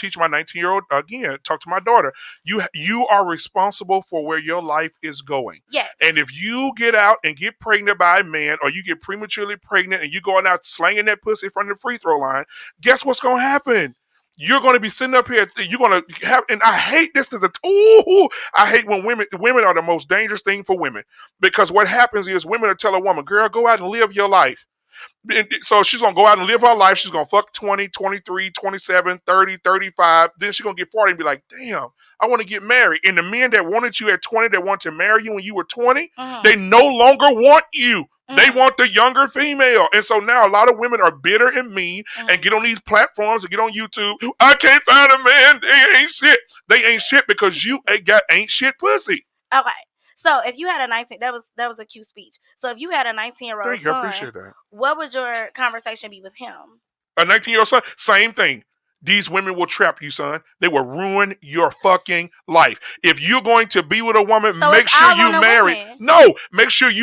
teach my 19-year-old, again, talk to my daughter. You are responsible for where your life is going. Yes. And if you get out and get pregnant by a man, or you get prematurely pregnant and you going out slanging that pussy from the free throw line, guess what's going to happen? You're going to be sitting up here. You're going to have, and I hate this as I hate when women are the most dangerous thing for women, because what happens is women will tell a woman, girl, go out and live your life. So she's going to go out and live her life. She's going to fuck 20, 23, 27, 30, 35. Then she's going to get 40 and be like, damn, I want to get married. And the men that wanted you at 20, that wanted to marry you when you were 20, they no longer want you. They want the younger female. And so now a lot of women are bitter and mean and get on these platforms and get on YouTube. I can't find a man. They ain't shit. They ain't shit because you ain't shit pussy. Okay. So if you had a 19, that was a cute speech. So if you had a 19-year-old son, I appreciate that. What would your conversation be with him? A 19-year-old son, same thing. These women will trap you, son. They will ruin your fucking life. If you're going to be with a woman, so make sure you marry. Women. No, make sure if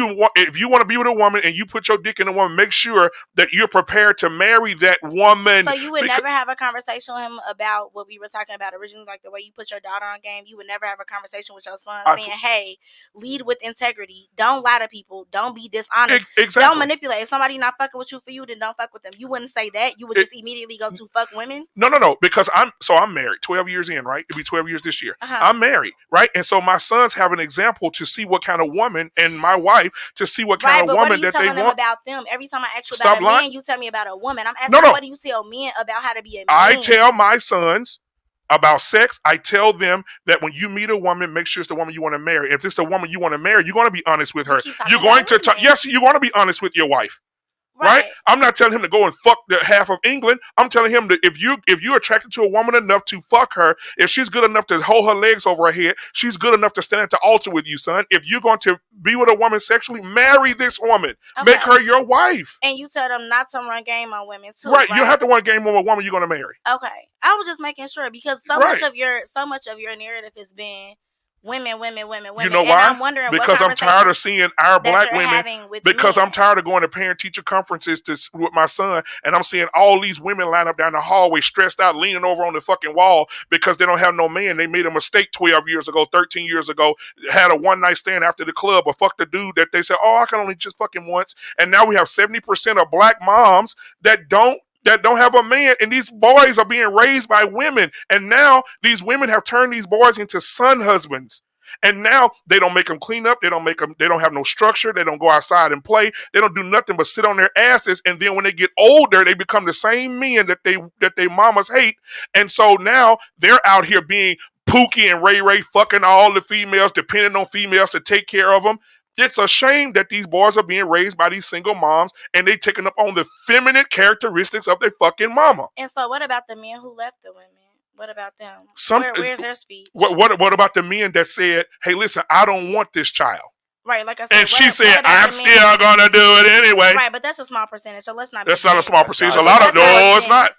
you want to be with a woman and you put your dick in a woman, make sure that you're prepared to marry that woman. So you would never have a conversation with him about what we were talking about originally, like the way you put your daughter on game. You would never have a conversation with your son saying, hey, lead with integrity. Don't lie to people. Don't be dishonest. Exactly. Don't manipulate. If somebody not fucking with you for you, then don't fuck with them. You wouldn't say that. You would just immediately go to fuck women? No, because I'm married, 12 years in, right? It'll be 12 years this year. I'm married, right? And so my sons have an example to see what kind of woman, and my wife to see what kind of woman that they want. Them about them? Every time I ask you about a man, you tell me about a woman. I'm asking what do you tell men about how to be a man? I tell my sons about sex. I tell them that when you meet a woman, make sure it's the woman you want to marry. If it's the woman you want to marry, you're going to be honest with her. You're going to talk. Yes, you want to be honest with your wife. Right? I'm not telling him to go and fuck the half of England. I'm telling him that if you're attracted to a woman enough to fuck her, if she's good enough to hold her legs over her head, she's good enough to stand at the altar with you, son. If you're going to be with a woman sexually, marry this woman. Okay. Make her your wife. And you tell them not to run game on women too. Right. You have to run game on a woman you're going to marry. Okay. I was just making sure because so much of your narrative has been women. You know why? I'm wondering because I'm tired of seeing our black women. Because I'm tired of going to parent-teacher conferences with my son, and I'm seeing all these women line up down the hallway, stressed out, leaning over on the fucking wall because they don't have no man. They made a mistake 12 years ago, 13 years ago, had a one-night stand after the club, or fucked the dude that they said, oh, I can only just fuck him once. And now we have 70% of black moms that don't have a man, and these boys are being raised by women. And now these women have turned these boys into son husbands. And now they don't make them clean up. They don't have no structure. They don't go outside and play. They don't do nothing but sit on their asses. And then when they get older, they become the same men that they mamas hate. And so now they're out here being Pookie and Ray fucking all the females, depending on females to take care of them. It's a shame that these boys are being raised by these single moms, and they taking up on the feminine characteristics of their fucking mama. And so what about the men who left the women? What about them? Where's their speech? What about the men that said, hey, listen, I don't want this child? Right, like I said. And she said, I'm still going to do it anyway. Right, but that's a small percentage, so let's not. That's not a small percentage. No, it's not.